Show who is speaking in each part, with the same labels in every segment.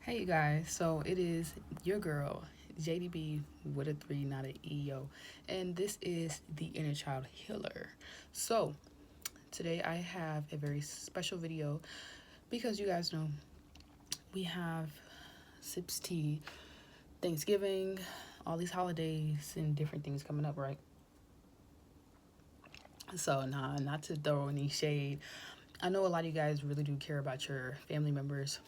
Speaker 1: Hey you guys, so it is your girl JDB with a 3, not an EO, and this is the Inner Child Healer. So today I have a very special video because you guys know we have Sips Tea, Thanksgiving, all these holidays and different things coming up, right? So nah, not to throw any shade. I know a lot of you guys really do care about your family members.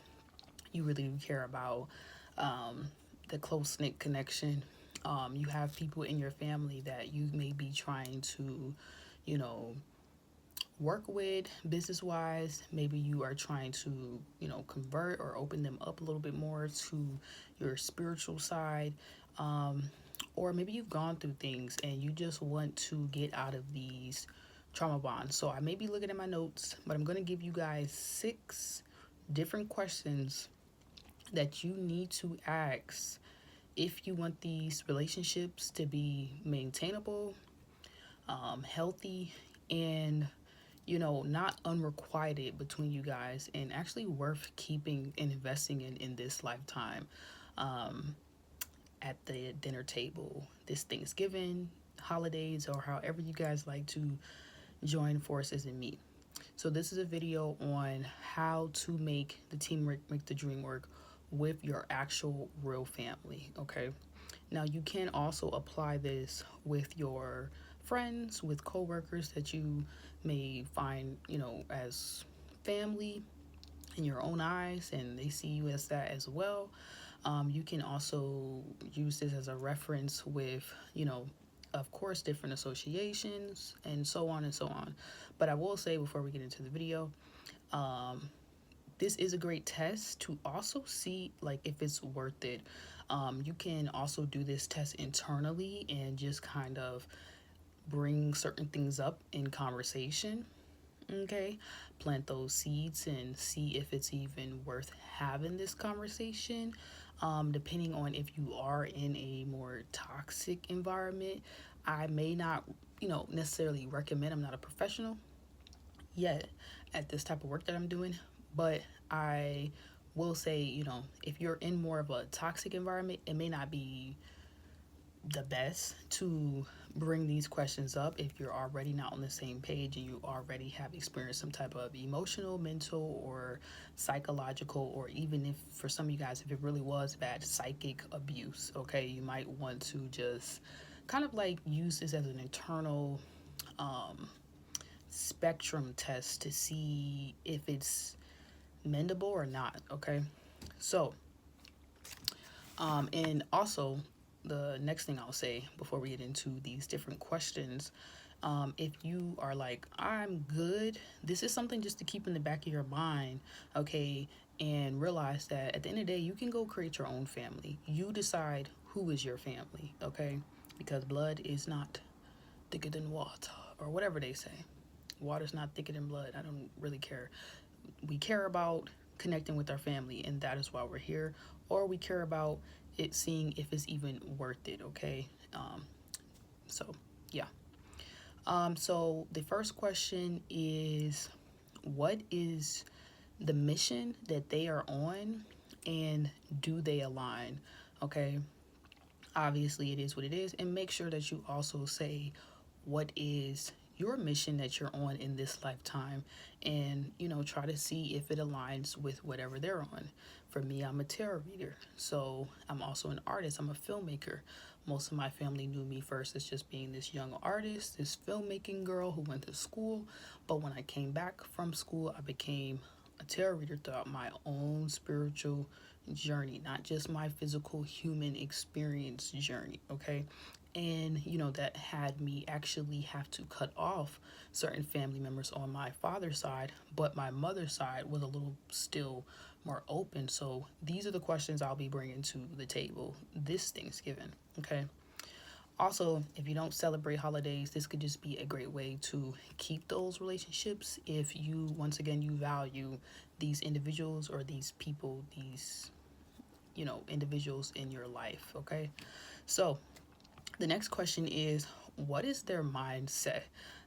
Speaker 1: You really do care about um, the close knit connection. You have people in your family that you may be trying to, you know, work with business wise. Maybe you are trying to, convert or open them up a little bit more to your spiritual side. Um, or maybe you've gone through things and you just want to get out of these trauma bonds. So I may be looking at my notes, but I'm going to give you guys 6 different questions that you need to ask if you want these relationships to be maintainable, healthy, and not unrequited between you guys, and actually worth keeping and investing in this lifetime. Um, at the dinner table, this Thanksgiving, holidays, or however you guys like to join forces and meet. So this is a video on how to make the teamwork, make the dream work with your actual real family, okay? Now you can also apply this with your friends, with coworkers that you may find, as family in your own eyes and they see you as that as well. You can also use this as a reference with, of course, different associations and so on and so on. But I will say before we get into the video, um, this is a great test to also see like if it's worth it. You can also do this test internally and just kind of bring certain things up in conversation. Okay, plant those seeds and see if it's even worth having this conversation. Depending on if you are in a more toxic environment, I may not, necessarily recommend. I'm not a professional yet at this type of work that I'm doing, but I will say, if you're in more of a toxic environment, it may not be the best to bring these questions up if you're already not on the same page and you already have experienced some type of emotional, mental, or psychological, or even if for some of you guys, if it really was bad, psychic abuse. Okay, you might want to just kind of like use this as an internal spectrum test to see if it's mendable or not. Okay, so and also, the next thing I'll say before we get into these different questions, if you are like, I'm good, this is something just to keep in the back of your mind, okay? And realize that at the end of the day, you can go create your own family. You decide who is your family, okay? Because blood is not thicker than water, or whatever they say. Water's not thicker than blood. I don't really care. We care about connecting with our family, and that is why we're here. Or we care about it, seeing if it's even worth it, okay? So yeah. So the first question is, what is the mission that they are on, and do they align? Okay, obviously it is what it is, and make sure that you also say what is your mission that you're on in this lifetime, and try to see if it aligns with whatever they're on. For me, I'm a tarot reader, so I'm also an artist. I'm a filmmaker. Most of my family knew me first as just being this young artist, this filmmaking girl who went to school. But when I came back from school, I became a tarot reader throughout my own spiritual journey, not just my physical human experience journey, okay? And that had me actually have to cut off certain family members on my father's side, but my mother's side was a little still more open. So these are the questions I'll be bringing to the table this Thanksgiving, okay? Also, if you don't celebrate holidays, this could just be a great way to keep those relationships if you, once again, you value these individuals or these people, these individuals in your life, okay? So the next question is, what is their mindset?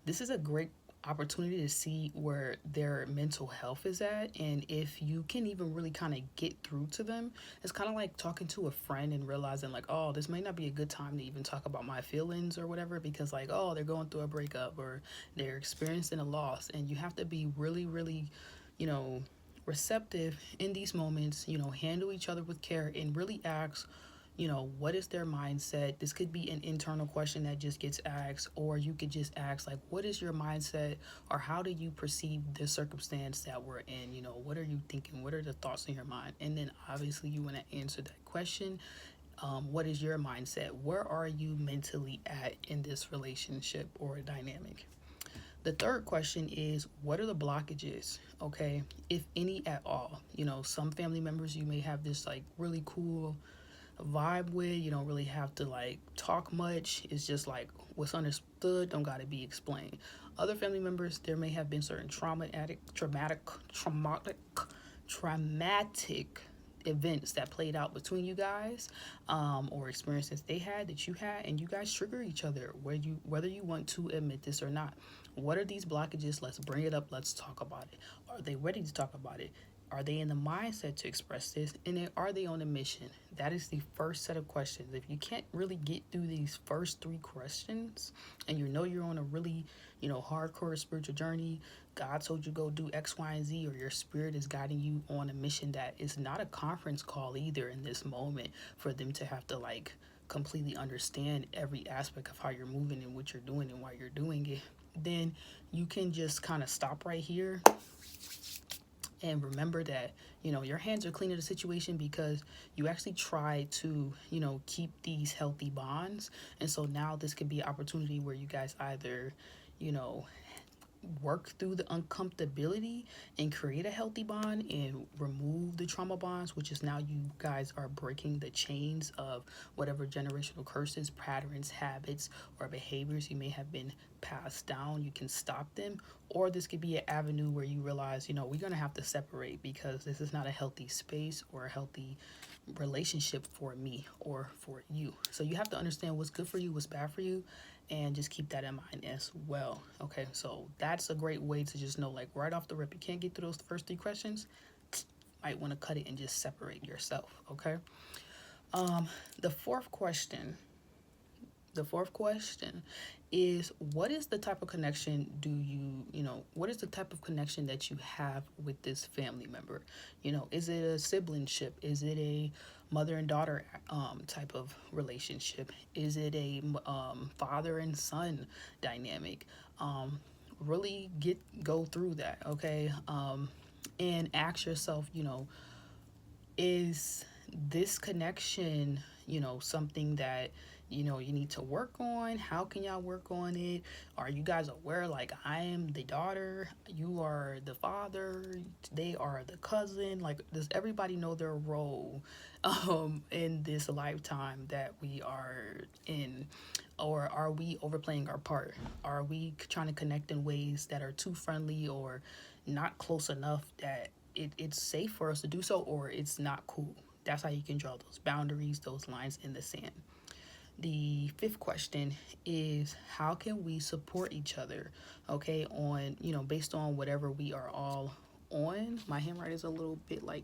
Speaker 1: This is a great opportunity to see where their mental health is at, and if you can even really kind of get through to them. It's kind of like talking to a friend and realizing like, oh, this might not be a good time to even talk about my feelings or whatever, because like, oh, they're going through a breakup or they're experiencing a loss, and you have to be really, really, you know, receptive in these moments, handle each other with care and really ask, what is their mindset? This could be an internal question that just gets asked, or you could just ask, like, what is your mindset, or how do you perceive the circumstance that we're in? What are you thinking? What are the thoughts in your mind? And then obviously you want to answer that question. What is your mindset? Where are you mentally at in this relationship or dynamic? The third question is, what are the blockages? Okay, if any at all. Some family members you may have this like really cool vibe with. You don't really have to like talk much. It's just like what's understood don't gotta be explained. Other family members, there may have been certain traumatic events that played out between you guys, or experiences they had that you had, and you guys trigger each other, whether you want to admit this or not. What are these blockages? Let's bring it up. Let's talk about it. Are they ready to talk about it? Are they in the mindset to express this? And then are they on a mission? That is the first set of questions. If you can't really get through these first three questions, and you're on a really, hardcore spiritual journey, God told you go do X, Y, and Z, or your spirit is guiding you on a mission that is not a conference call either in this moment, for them to have to like completely understand every aspect of how you're moving and what you're doing and why you're doing it, then you can just kind of stop right here and remember that, your hands are clean of the situation, because you actually try to, keep these healthy bonds. And so now this could be an opportunity where you guys either, work through the uncomfortability and create a healthy bond and remove the trauma bonds, which is now you guys are breaking the chains of whatever generational curses, patterns, habits, or behaviors you may have been passed down. You can stop them. Or this could be an avenue where you realize, we're going to have to separate, because this is not a healthy space or a healthy relationship for me or for you. So you have to understand what's good for you, what's bad for you, and just keep that in mind as well. Okay, so that's a great way to just know, like, right off the rip, you can't get through those first three questions, might want to cut it and just separate yourself. Okay. The fourth question is, what is the type of connection what is the type of connection that you have with this family member? Is it a siblingship? Is it a mother and daughter type of relationship? Is it a father and son dynamic? Really go through that, okay? And ask yourself, is this connection, something that, you need to work on? How can y'all work on it? Are you guys aware, like, I am the daughter, you are the father, they are the cousin? Like, does everybody know their role in this lifetime that we are in? Or are we overplaying our part? Are we trying to connect in ways that are too friendly or not close enough that it's safe for us to do so, or it's not cool? That's how you can draw those boundaries, those lines in the sand. The fifth question is, how can we support each other? Okay, on, based on whatever we are all on. My handwriting is a little bit like,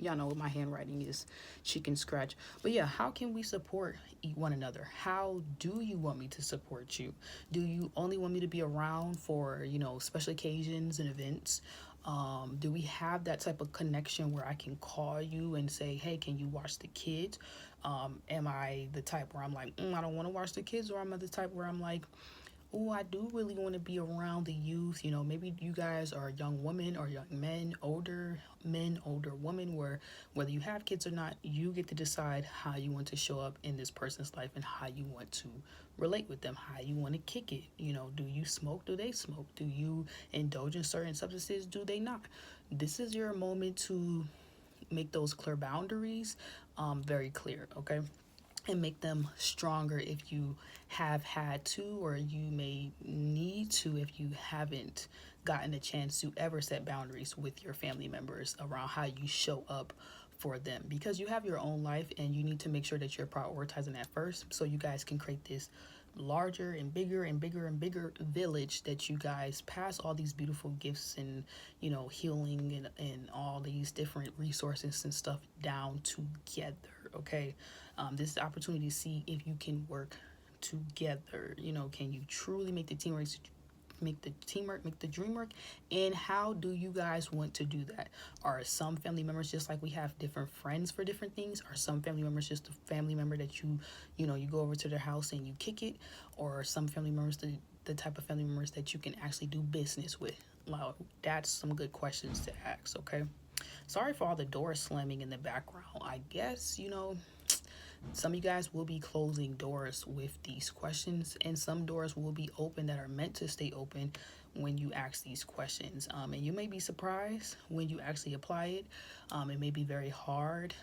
Speaker 1: y'all know my handwriting is chicken scratch. But yeah, how can we support one another? How do you want me to support you? Do you only want me to be around for, special occasions and events? Do we have that type of connection where I can call you and say, hey, can you watch the kids? Am I the type where I'm like, I don't want to watch the kids? Or am I the type where I'm like, oh, I do really want to be around the youth? Maybe you guys are young women or young men, older women, where whether you have kids or not, you get to decide how you want to show up in this person's life and how you want to relate with them, how you want to kick it. Do you smoke? Do they smoke? Do you indulge in certain substances? Do they not? This is your moment to make those clear boundaries very clear, okay? And make them stronger if you have had to, or you may need to if you haven't gotten a chance to ever set boundaries with your family members around how you show up for them, because you have your own life and you need to make sure that you're prioritizing that first, so you guys can create this larger and bigger and bigger and bigger village that you guys pass all these beautiful gifts and, you know, healing and all these different resources and stuff down together. Okay. This is the opportunity to see if you can work together. You know, can you truly make the teamwork, make the dream work? And how do you guys want to do that? Are some family members just like we have different friends for different things? Are some family members just a family member that you know, you go over to their house and you kick it? Or are some family members the type of family members that you can actually do business with? Well, that's some good questions to ask. Okay. Sorry for all the doors slamming in the background. I guess, you know, some of you guys will be closing doors with these questions, and some doors will be open that are meant to stay open when you ask these questions. And you may be surprised when you actually apply it. It may be very hard.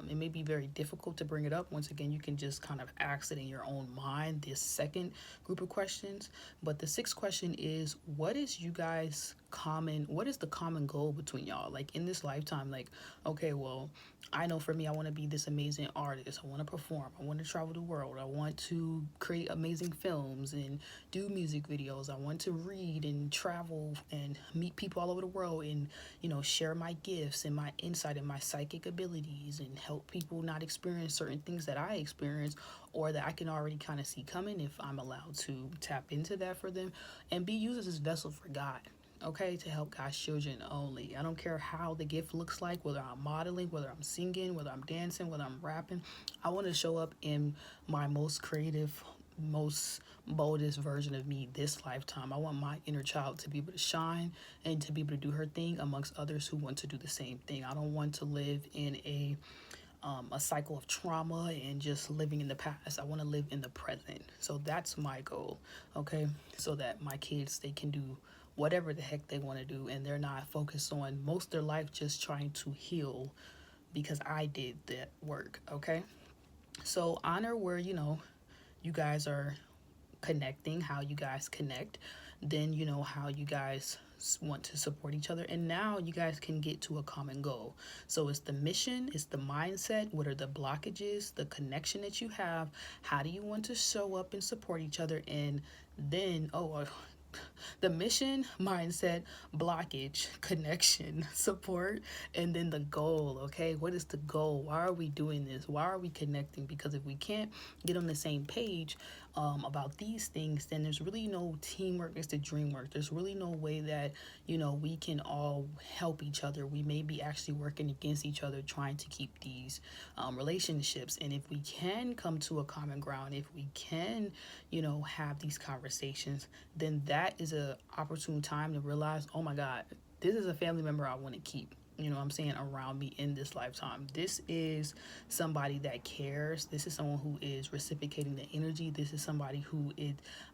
Speaker 1: It may be very difficult to bring it up. Once again, you can just kind of ask it in your own mind, this second group of questions. But the sixth question is, what is the common goal between y'all? Like in this lifetime, like, okay, well, I know for me, I want to be this amazing artist. I want to perform. I want to travel the world. I want to create amazing films and do music videos. I want to read and travel and meet people all over the world and, you know, share my gifts and my insight and my psychic abilities and help people not experience certain things that I experience or that I can already kind of see coming if I'm allowed to tap into that for them and be used as this vessel for God. Okay, to help God's children only. I don't care how the gift looks like, whether I'm modeling, whether I'm singing, whether I'm dancing, whether I'm rapping. I want to show up in my most creative, most boldest version of me this lifetime. I want my inner child to be able to shine and to be able to do her thing amongst others who want to do the same thing. I don't want to live in a cycle of trauma and just living in the past. I want to live in the present. So that's my goal, okay? So that my kids, they can do whatever the heck they want to do and they're not focused on most of their life just trying to heal because I did that work, okay? So honor where, you know, you guys are connecting, how you guys connect, then you know how you guys want to support each other, and now you guys can get to a common goal. So it's the mission, it's the mindset, what are the blockages, the connection that you have, how do you want to show up and support each other, and then the mission, mindset, blockage, connection, support, and then the goal. Okay, what is the goal? Why are we doing this? Why are we connecting? Because if we can't get on the same page about these things, then there's really no teamwork. It's the dream work. There's really no way that, you know, we can all help each other. We may be actually working against each other trying to keep these relationships. And if we can come to a common ground, if we can, you know, have these conversations, then that is a opportune time to realize, oh my God, this is a family member I want to keep, you know what I'm saying, around me in this lifetime. This is somebody that cares. This is someone who is reciprocating the energy. This is somebody who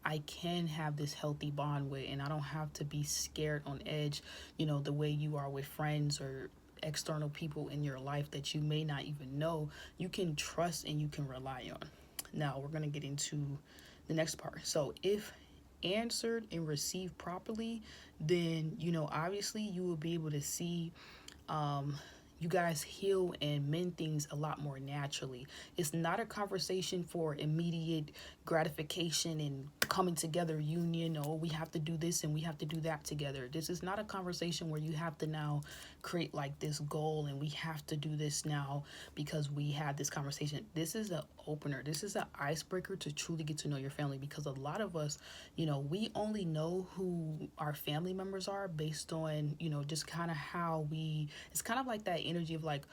Speaker 1: I can have this healthy bond with, and I don't have to be scared on edge, you know, the way you are with friends or external people in your life that you may not even know. You can trust and you can rely on. Now we're going to get into the next part. So if answered and received properly, then, you know, obviously you will be able to see you guys heal and mend things a lot more naturally. It's not a conversation for immediate gratification and coming together union. Oh, we have to do this and we have to do that together. This is not a conversation where you have to now create like this goal and we have to do this now because we had this conversation. This is an opener. This is an icebreaker to truly get to know your family, because a lot of us, you know, we only know who our family members are based on, you know, just kind of how it's kind of like that energy of like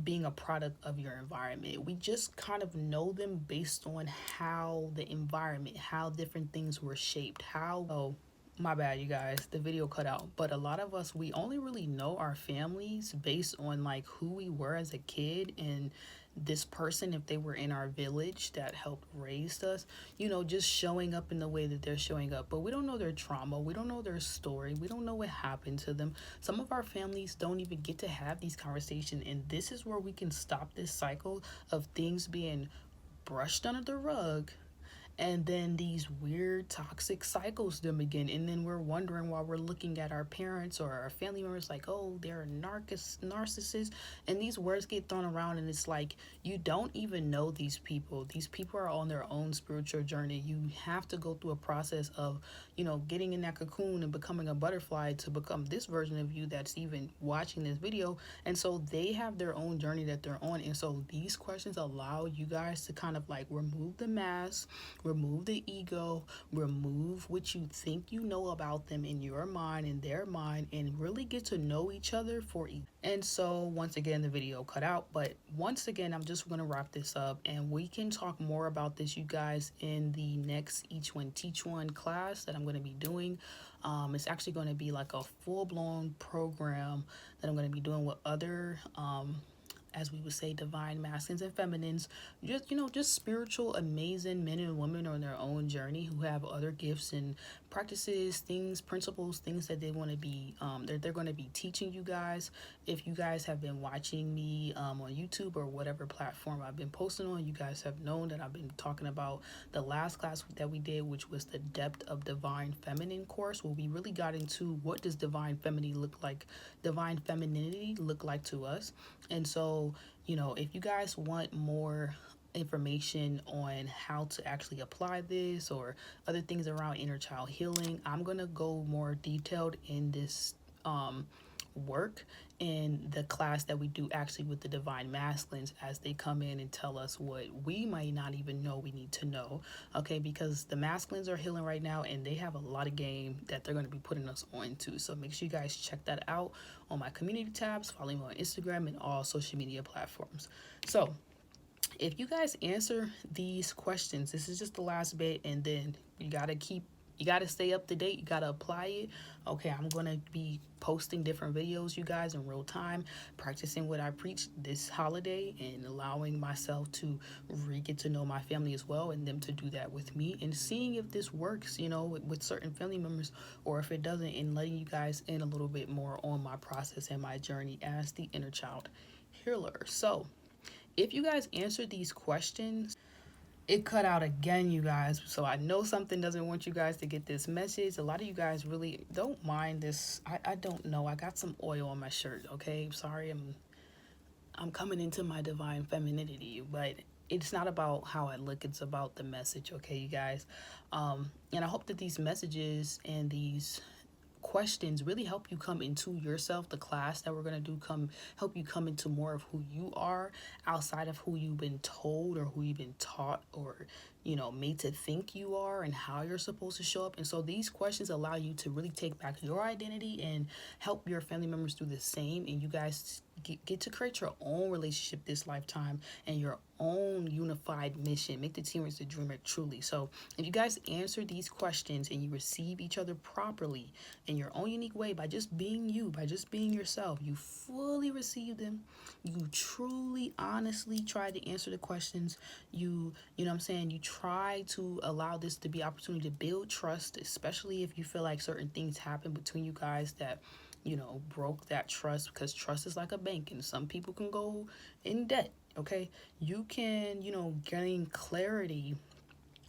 Speaker 1: being a product of your environment. We just kind of know them based on how the environment, how different things were shaped, my bad, you guys, the video cut out. But a lot of us, we only really know our families based on like who we were as a kid and this person, if they were in our village that helped raise us, you know, just showing up in the way that they're showing up. But we don't know their trauma. We don't know their story. We don't know what happened to them. Some of our families don't even get to have these conversations. And this is where we can stop this cycle of things being brushed under the rug and then these weird toxic cycles then begin, and then we're wondering while we're looking at our parents or our family members like, oh, they're a narcissist, and these words get thrown around, and it's like you don't even know these people are on their own spiritual journey. You have to go through a process of, getting in that cocoon and becoming a butterfly to become this version of you that's even watching this video. And so they have their own journey that they're on, and so these questions allow you guys to kind of like remove the mask, remove the ego, remove what you think you know about them in your mind and their mind, and really get to know each other for each. And so once again, the video cut out, but once again, I'm just going to wrap this up, and we can talk more about this, you guys, in the next Each One Teach One class that I'm going to be doing. It's actually going to be like a full-blown program that I'm going to be doing with other as we would say, divine masculines and feminines, just spiritual, amazing men and women on their own journey who have other gifts and practices, things, principles, things that they want to be, they're going to be teaching you guys. If you guys have been watching me on YouTube or whatever platform I've been posting on, you guys have known that I've been talking about the last class that we did, which was the Depth of Divine Feminine course, where we really got into what does divine femininity look like to us. And so, if you guys want more information on how to actually apply this or other things around inner child healing, I'm going to go more detailed in this work in the class that we do actually with the divine masculines, as they come in and tell us what we might not even know we need to know. Okay, because the masculines are healing right now, and they have a lot of game that they're going to be putting us on to. So make sure you guys check that out on my community tabs, follow me on Instagram and all social media platforms. So if you guys answer these questions, this is just the last bit, and then you gotta stay up to date. You gotta apply it. Okay, I'm gonna be posting different videos, you guys, in real time, practicing what I preach this holiday, and allowing myself to get to know my family as well, and them to do that with me, and seeing if this works, with certain family members, or if it doesn't, and letting you guys in a little bit more on my process and my journey as the inner child healer. So if you guys answer these questions, it cut out again, you guys. So I know something doesn't want you guys to get this message. A lot of you guys really don't mind this. I don't know. I got some oil on my shirt, okay? Sorry, I'm coming into my divine femininity, but it's not about how I look, it's about the message, okay, you guys? And I hope that these messages and these questions really help you come into yourself. The class that we're going to do help you come into more of who you are, outside of who you've been told or who you've been taught or made to think you are, and how you're supposed to show up. And so these questions allow you to really take back your identity and help your family members do the same, and you guys get to create your own relationship this lifetime and your own unified mission. Make the teammates the dreamer truly. So if you guys answer these questions and you receive each other properly in your own unique way, by just being you, by just being yourself, you fully receive them. You truly, honestly try to answer the questions. You know what I'm saying? You try to allow this to be opportunity to build trust, especially if you feel like certain things happen between you guys that broke that trust, because trust is like a bank and some people can go in debt. Okay, you can gain clarity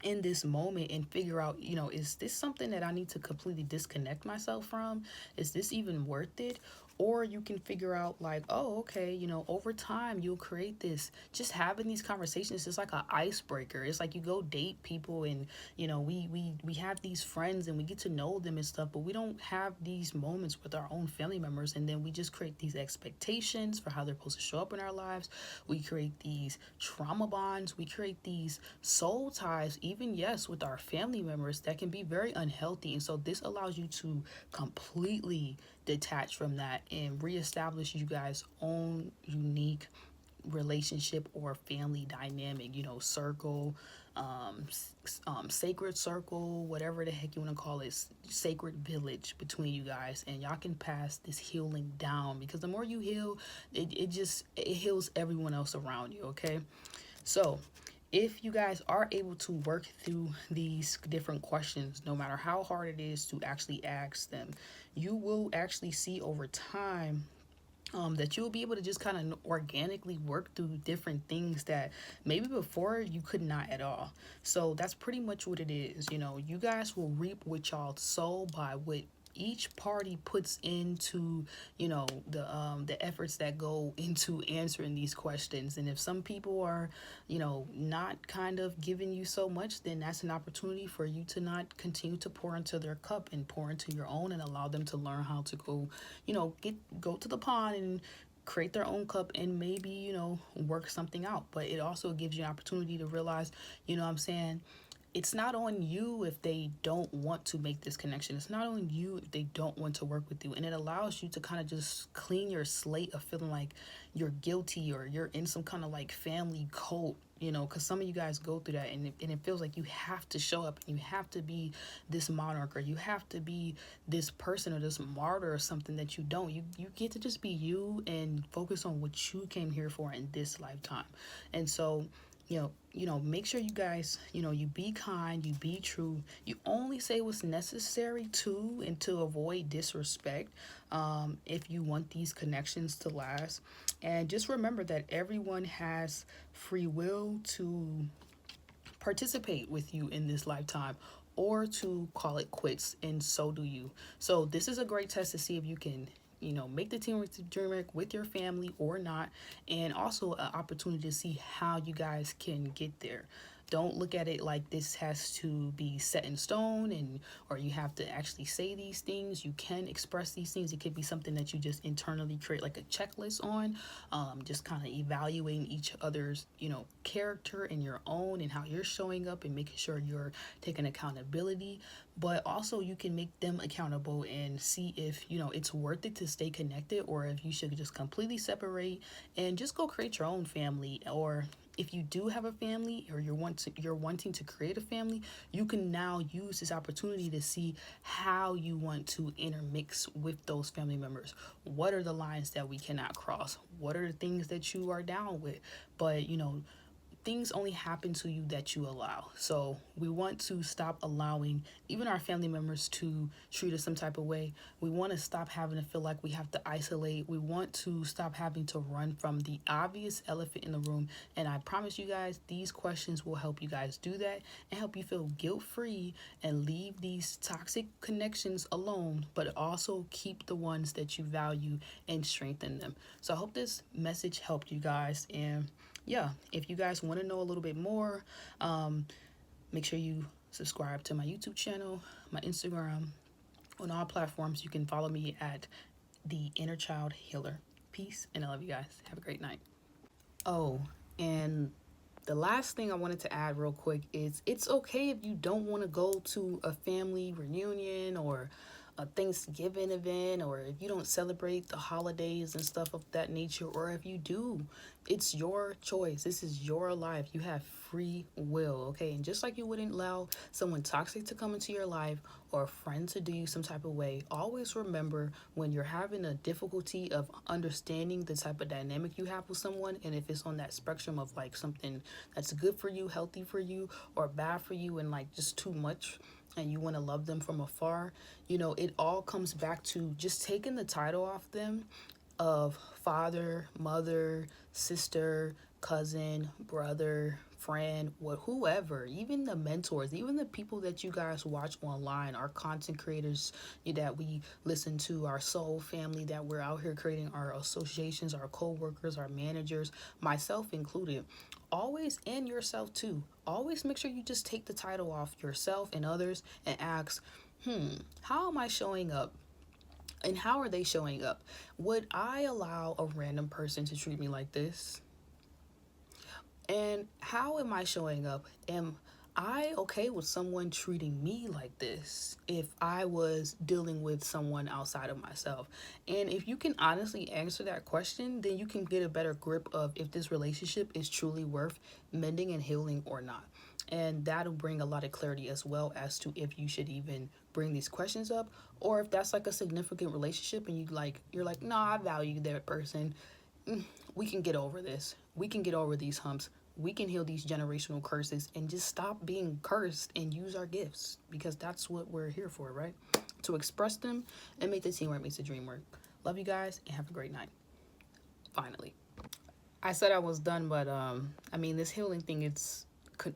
Speaker 1: in this moment and figure out, is this something that I need to completely disconnect myself from? Is this even worth it? Or you can figure out like, oh, okay, over time you'll create this. Just having these conversations is like an icebreaker. It's like you go date people, and we have these friends and we get to know them and stuff, but we don't have these moments with our own family members, and then we just create these expectations for how they're supposed to show up in our lives. We create these trauma bonds. We create these soul ties, even yes, with our family members, that can be very unhealthy. And so this allows you to completely detach from that and reestablish you guys' own unique relationship or family dynamic, circle, sacred circle, whatever the heck you want to call it, sacred village between you guys, and y'all can pass this healing down, because the more you heal, it heals everyone else around you. Okay, so if you guys are able to work through these different questions, no matter how hard it is to actually ask them, you will actually see over time that you'll be able to just kind of organically work through different things that maybe before you could not at all. So that's pretty much what it is. You know, you guys will reap what y'all sow by what each party puts into, you know, the efforts that go into answering these questions. And if some people are, you know, not kind of giving you so much, then that's an opportunity for you to not continue to pour into their cup and pour into your own, and allow them to learn how to go, you know, go to the pond and create their own cup, and maybe, you know, work something out. But it also gives you an opportunity to realize, you know what I'm saying, it's not on you if they don't want to make this connection. It's not on you if they don't want to work with you. And it allows you to kind of just clean your slate of feeling like you're guilty or you're in some kind of like family cult, you know, because some of you guys go through that, and it feels like you have to show up and you have to be this monarch, or you have to be this person or this martyr or something that you don't. You get to just be you and focus on what you came here for in this lifetime. And so, make sure you guys, you be kind, you be true, you only say what's necessary to and to avoid disrespect, if you want these connections to last. And just remember that everyone has free will to participate with you in this lifetime, or to call it quits, and so do you. So this is a great test to see if you can, make the teamwork to dream with your family or not, and also an opportunity to see how you guys can get there. Don't look at it like this has to be set in stone, and or you have to actually say these things. You can express these things. It could be something that you just internally create like a checklist on, just kind of evaluating each other's, character and your own, and how you're showing up, and making sure you're taking accountability. But also you can make them accountable and see if, it's worth it to stay connected, or if you should just completely separate and just go create your own family. Or if you do have a family, or you're wanting to create a family, you can now use this opportunity to see how you want to intermix with those family members. What are the lines that we cannot cross? What are the things that you are down with? But things only happen to you that you allow. So we want to stop allowing even our family members to treat us some type of way. We want to stop having to feel like we have to isolate. We want to stop having to run from the obvious elephant in the room. And I promise you guys, these questions will help you guys do that and help you feel guilt-free and leave these toxic connections alone, but also keep the ones that you value and strengthen them. So I hope this message helped you guys. And yeah, if you guys want to know a little bit more, make sure you subscribe to my YouTube channel, my Instagram, on all platforms. You can follow me at The Inner Child Healer. Peace, and I love you guys. Have a great night. Oh, and the last thing I wanted to add real quick is it's okay if you don't want to go to a family reunion or a Thanksgiving event, or if you don't celebrate the holidays and stuff of that nature, or if you do, it's your choice. This is your life. You have free will, okay? And just like you wouldn't allow someone toxic to come into your life, or a friend to do you some type of way, always remember, when you're having a difficulty of understanding the type of dynamic you have with someone, and if it's on that spectrum of like something that's good for you, healthy for you, or bad for you, and like just too much, and you want to love them from afar, it all comes back to just taking the title off them of father, mother, sister, cousin, brother, friend, whoever, even the mentors, even the people that you guys watch online, our content creators that we listen to, our soul family that we're out here creating, our associations, our co-workers, our managers, myself included. Always, and yourself too, always make sure you just take the title off yourself and others and ask, how am I showing up? And how are they showing up? Would I allow a random person to treat me like this? And how am I showing up? Am I okay with someone treating me like this if I was dealing with someone outside of myself? And if you can honestly answer that question, then you can get a better grip of if this relationship is truly worth mending and healing or not. And that'll bring a lot of clarity as well as to if you should even bring these questions up, or if that's like a significant relationship and you're like, nah, I value that person. We can get over this. We can get over these humps. We can heal these generational curses and just stop being cursed and use our gifts, because that's what we're here for, right? To express them and make the teamwork makes the dream work. Love you guys and have a great night. finally. I said I was done, but I mean, this healing thing, it's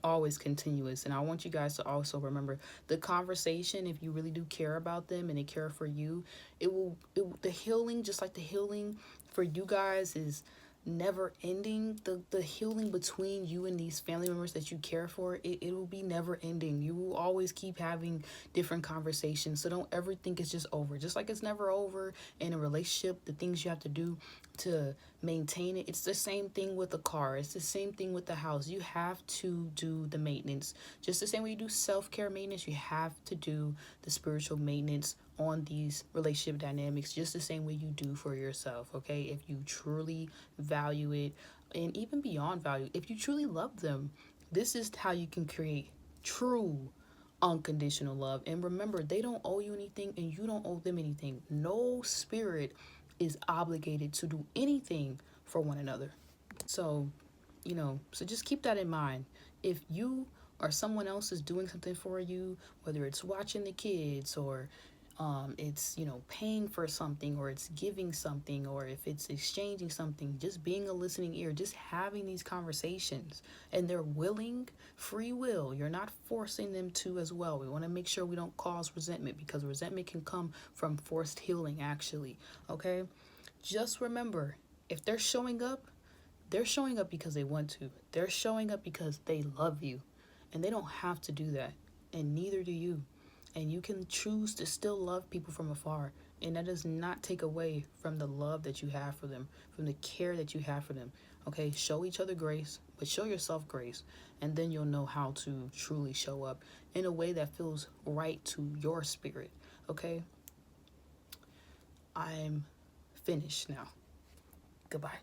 Speaker 1: always continuous, and I want you guys to also remember the conversation. If you really do care about them and they care for you, the healing, just like the healing for you guys, is never ending. The healing between you and these family members that you care for, it will be never ending. You will always keep having different conversations, so don't ever think it's just over. Just like it's never over in a relationship, the things you have to do to maintain it, it's the same thing with a car, it's the same thing with the house. You have to do the maintenance, just the same way you do self-care maintenance. You have to do the spiritual maintenance on these relationship dynamics, just the same way you do for yourself. Okay, if you truly value it, and even beyond value, if you truly love them, this is how you can create true unconditional love. And remember, they don't owe you anything and you don't owe them anything. No spirit is obligated to do anything for one another. So, so just keep that in mind. If you or someone else is doing something for you, whether it's watching the kids, or it's, paying for something, or it's giving something, or if it's exchanging something, just being a listening ear, just having these conversations, and they're willing, free will. You're not forcing them to as well. We want to make sure we don't cause resentment, because resentment can come from forced healing, actually. Okay? Just remember, if they're showing up because they want to. They're showing up because they love you. And they don't have to do that. And neither do you. And you can choose to still love people from afar. And that does not take away from the love that you have for them, from the care that you have for them. Okay, show each other grace, but show yourself grace. And then you'll know how to truly show up in a way that feels right to your spirit. Okay? I'm finished now. Goodbye.